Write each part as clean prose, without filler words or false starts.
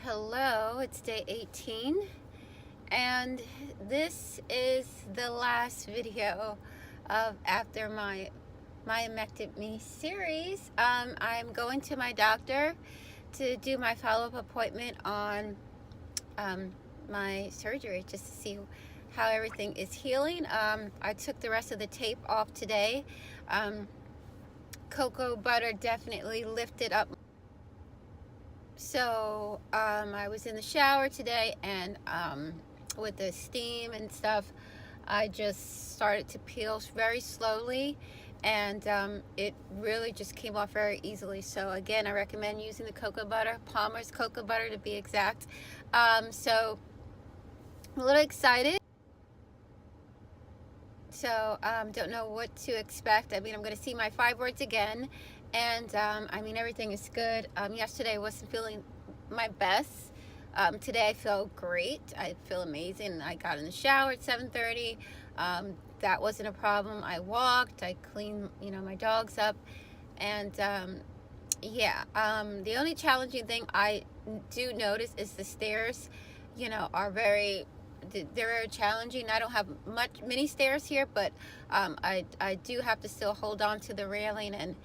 Hello, it's day 18, and this is the last video of after my myomectomy series. I'm going to my doctor to do my follow-up appointment on my surgery, just to see how everything is healing. I took the rest of the tape off today. Cocoa butter definitely lifted up. So I was in the shower today, and with the steam and stuff, I just started to peel very slowly, and it really just came off very easily. So again, I recommend using the cocoa butter, Palmer's cocoa butter to be exact. So I'm a little excited. So don't know what to expect. I mean, I'm going to see my fibroids again, and I mean, everything is good. Yesterday I wasn't feeling my best. Today I feel great. I feel amazing. I got in the shower at 7:30. That wasn't a problem. I walked. I cleaned, my dogs up, and yeah. The only challenging thing I do notice is the stairs. Are they're very challenging. I don't have many stairs here, but I do have to still hold on to the railing, and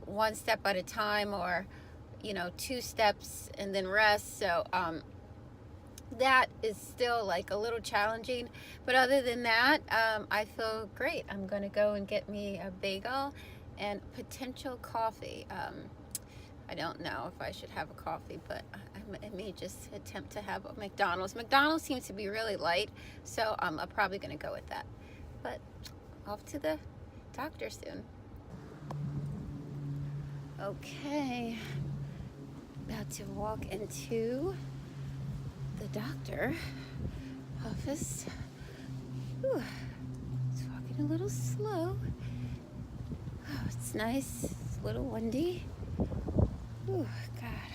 one step at a time, or 2 steps and then rest. So that is still like a little challenging, but other than that, I feel great. I'm gonna go and get me a bagel and potential coffee. I don't know if I should have a coffee, but I may just attempt to have a McDonald's. McDonald's seems to be really light, so I'm probably going to go with that. But off to the doctor soon. Okay, about to walk into the doctor office. Whew. It's walking a little slow. Oh, it's nice. It's a little windy. Oh, God.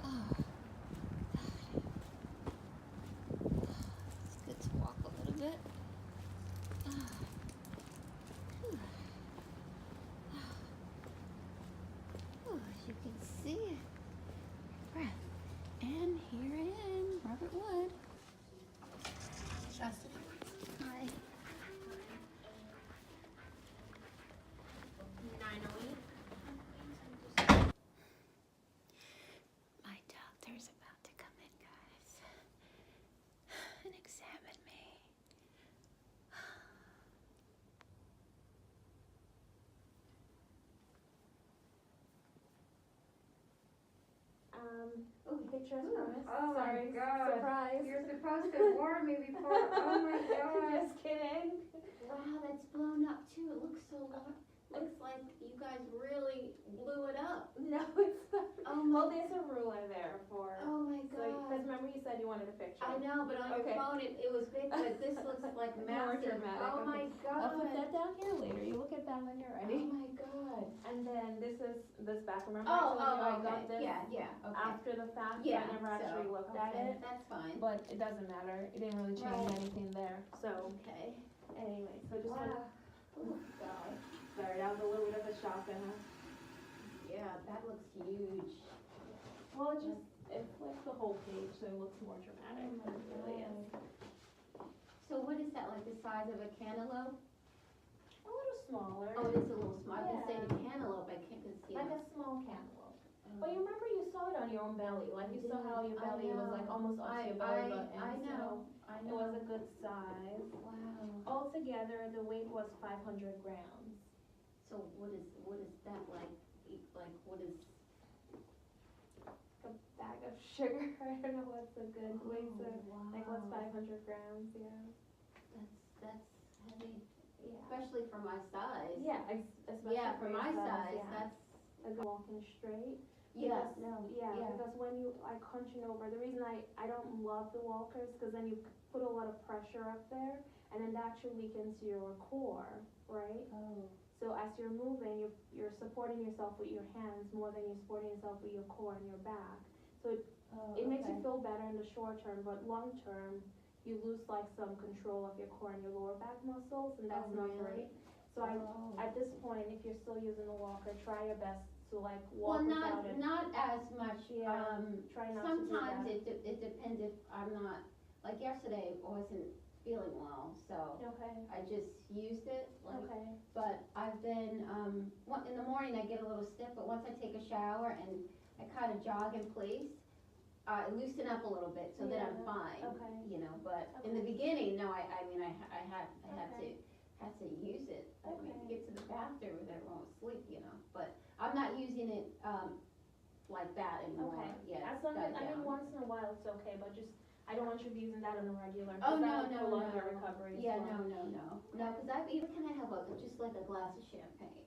Oh, God. It's good to walk a little bit. Oh, as you can see, breath. And here I am, Robert Wood. Hi. My doctor's about to come in, guys, and examine me. Picture as promised. Oh Sorry, my God. surprise. You're supposed to warn me before. Oh my God. Just kidding. Wow, that's blown up too. It looks so large. Looks like you guys really blew it up. No, it's not. Oh my. Well, there's a ruler there for. Oh my Because God. remember you said you wanted a picture. I know, but on Okay. your phone it was big, but this looks like More massive. dramatic. Oh my Okay. God. I'll put that down here later. You look at that when you're ready. Oh my God. And then this is this back. Remember Oh, I told you I got okay. this Yeah, okay. after the fact. Yeah, I never actually looked at okay, it. that's fine. But it doesn't matter. It didn't really change anything there. So Okay. anyway, so just Wow. Oh God. sorry, that was a little bit of a shock, huh? Yeah, that looks huge. Well, it flips the whole page, so it looks more dramatic. Oh my It really is. So what is that, like the size of a cantaloupe? A little smaller. Oh, it is a little small. I can say Yeah. the cantaloupe, I can't see Like it. a small cantaloupe. But you remember you saw it on your own belly, like you saw how your I belly was know. like almost up to your belly button. I know. It was a good size. Wow. Altogether, the weight was 500 grams. So what is that like? Like what is? A bag of sugar. I don't know what's a good weight to. Wow. Like what's 500 grams? Yeah. That's heavy, Yeah. especially for my size. Yeah, especially Yeah, for your my size, yeah. that's. A good walking straight. Yes. No. Yeah, Yeah. because when you like hunching over, the reason I don't love the walkers because then you put a lot of pressure up there, and then that actually weakens your core, right? Oh. So as you're moving, you're supporting yourself with your hands more than you're supporting yourself with your core and your back. So it makes you feel better in the short term, but long term, you lose like some control of your core and your lower back muscles, and that's not great. So at this point, if you're still using the walker, try your best to like Well, walk without it. not as much. Yeah, try not Sometimes to do that. it depends if I'm not, like yesterday I wasn't feeling well, so Okay, I just used it. Like, okay, but I've been, in the morning I get a little stiff, but once I take a shower and I kind of jog in place, I loosen up a little bit, so then I'm Yeah, fine. okay. You know, but in the Okay. beginning, no, I mean, I had Okay. to use it. I mean, to Okay. get to the bathroom and everyone was asleep, you know, but I'm not using it, like that anymore. Okay, Yeah, as long as, died I mean, down. once in a while it's okay, but just, I don't want you using that on a regular, Oh, because no, that'll no, prolong your no. recovery as Yeah, well. no, because I've even, can I have just like a glass of champagne?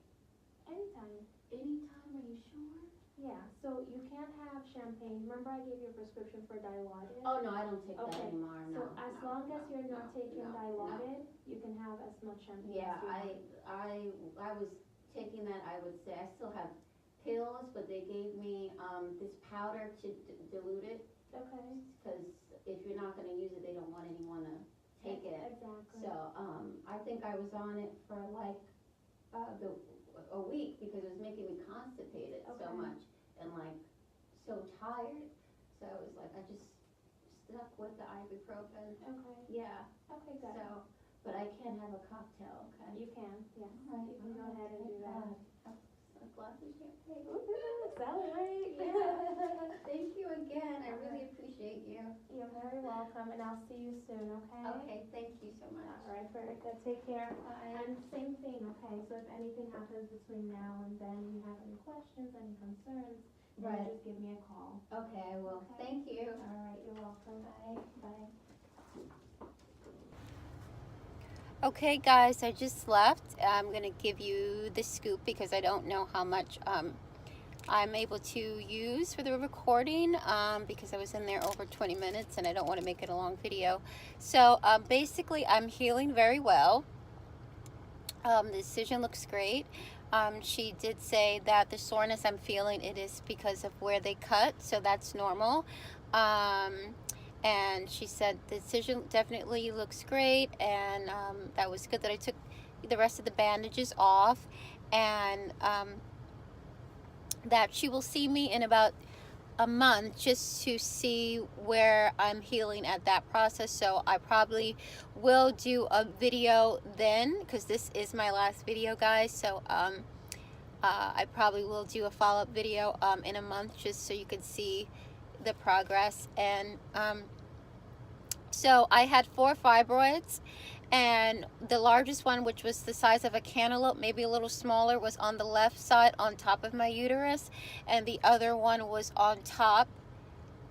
Anytime. Anytime, are you sure? Yeah, so you can't have champagne, remember I gave you a prescription for Dilaudid? Oh, no, I don't take that Okay, anymore, so no. as no, long as no, you're not no, taking no, Dilaudid, you can have as much champagne Yeah, as you want. I was taking that, I would say, I still have pills, but they gave me, this powder to dilute it, Okay. because if you're not gonna use it, they don't want anyone to take it. Exactly. So, I think I was on it for like, a week, because it was making me constipated so Okay. much, and like, so tired, so it was like, I just stuck with the ibuprofen, Okay, yeah, okay, good. so, but I can have a cocktail, okay? You can, yes, Alright, you can go ahead and do thank that. God. A glass of champagne. Woohoo, celebrate! Yeah. Thank you again, I really appreciate you. You're very welcome, and I'll see you soon, okay? Okay, thank you so much. All right, very good, take care. Bye. And same thing, okay, so if anything happens between now and then, you have any questions, any concerns, then Right. just give me a call. Okay, I will, Okay. thank you. All right, you're welcome. Bye. Bye. Okay guys, I just left. I'm going to give you the scoop because I don't know how much I'm able to use for the recording because I was in there over 20 minutes and I don't want to make it a long video. So basically I'm healing very well. The incision looks great. She did say that the soreness I'm feeling, it is because of where they cut, so that's normal. And she said the incision definitely looks great, and that was good that I took the rest of the bandages off, and that she will see me in about a month just to see where I'm healing at that process. So I probably will do a video then, because this is my last video, guys. So I probably will do a follow-up video in a month just so you can see the progress. And so I had 4 fibroids, and the largest one, which was the size of a cantaloupe, maybe a little smaller, was on the left side on top of my uterus, and the other one was on top,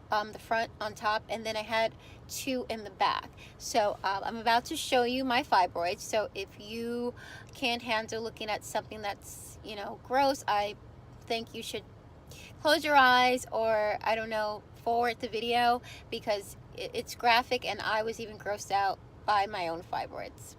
the front on top, and then I had 2 in the back. So I'm about to show you my fibroids. So if you can't handle looking at something that's, you know, gross, I think you should close your eyes, or I don't know, forward the video, because it's graphic and I was even grossed out by my own fibroids.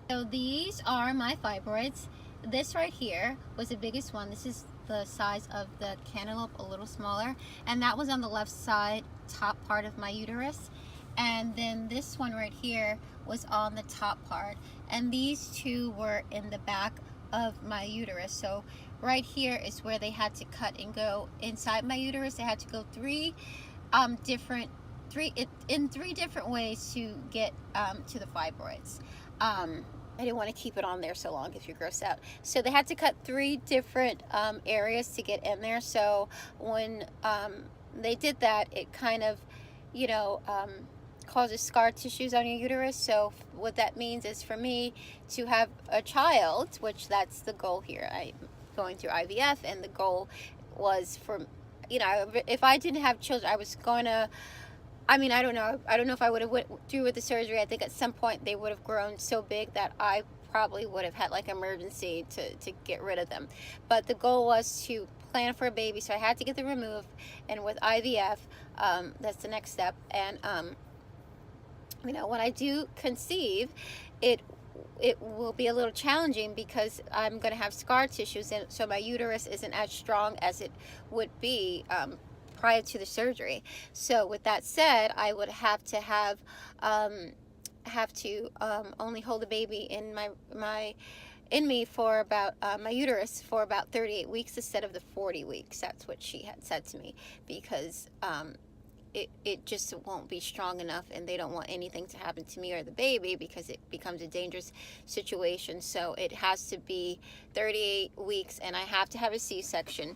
So these are my fibroids. This right here was the biggest one. This is the size of the cantaloupe, a little smaller, and that was on the left side, top part of my uterus. And then this one right here was on the top part, and these 2 were in the back of my uterus. So right here is where they had to cut and go inside my uterus. They had to go 3 different ways to get to the fibroids. I didn't want to keep it on there so long if you're grossed out. So they had to cut 3 different areas to get in there. So when they did that, it kind of, you know, causes scar tissues on your uterus. So what that means is for me to have a child, which that's the goal here. I'm going through IVF, and the goal was for, you know, if I didn't have children, I was going to, I mean, I don't know if I would have went through with the surgery. I think at some point they would have grown so big that I probably would have had like emergency to get rid of them. But the goal was to plan for a baby, so I had to get them removed. And with IVF, that's the next step. And you know, when I do conceive, it will be a little challenging because I'm going to have scar tissues, and so my uterus isn't as strong as it would be prior to the surgery. So with that said, I would have to have have to only hold the baby in me for about my uterus for about 38 weeks instead of the 40 weeks. That's what she had said to me, because it just won't be strong enough, and they don't want anything to happen to me or the baby because it becomes a dangerous situation. So it has to be 38 weeks, and I have to have a C-section.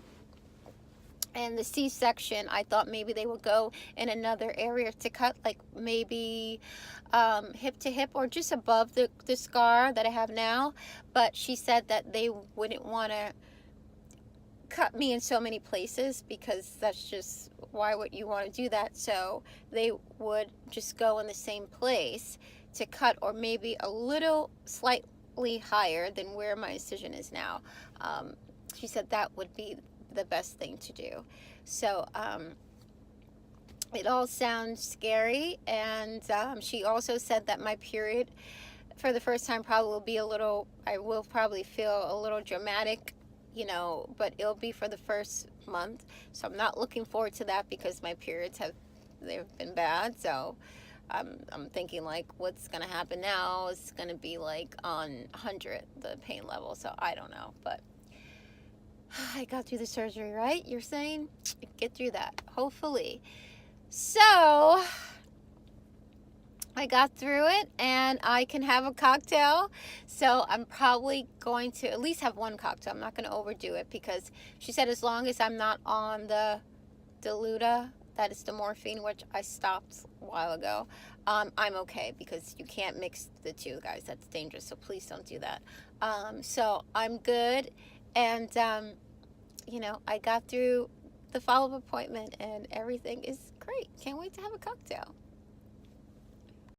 And the C-section, I thought maybe they would go in another area to cut, like maybe hip to hip or just above the scar that I have now. But she said that they wouldn't want to cut me in so many places, because that's just, why would you want to do that? So they would just go in the same place to cut, or maybe a little slightly higher than where my incision is now. She said that would be the best thing to do. So it all sounds scary, and she also said that my period for the first time probably will be I will probably feel a little dramatic, but it'll be for the first month. So I'm not looking forward to that, because my periods they've been bad. So I'm thinking, like, what's gonna happen now? It's gonna be like on 100, the pain level. So I don't know, but I got through the surgery, right? You're saying? Get through that, hopefully. So I got through it, and I can have a cocktail. So I'm probably going to at least have one cocktail. I'm not going to overdo it, because she said as long as I'm not on the Diluta, that is the morphine, which I stopped a while ago, I'm okay, because you can't mix the two, guys. That's dangerous. So please don't do that. So I'm good. And, I got through the follow-up appointment, and everything is great. Can't wait to have a cocktail.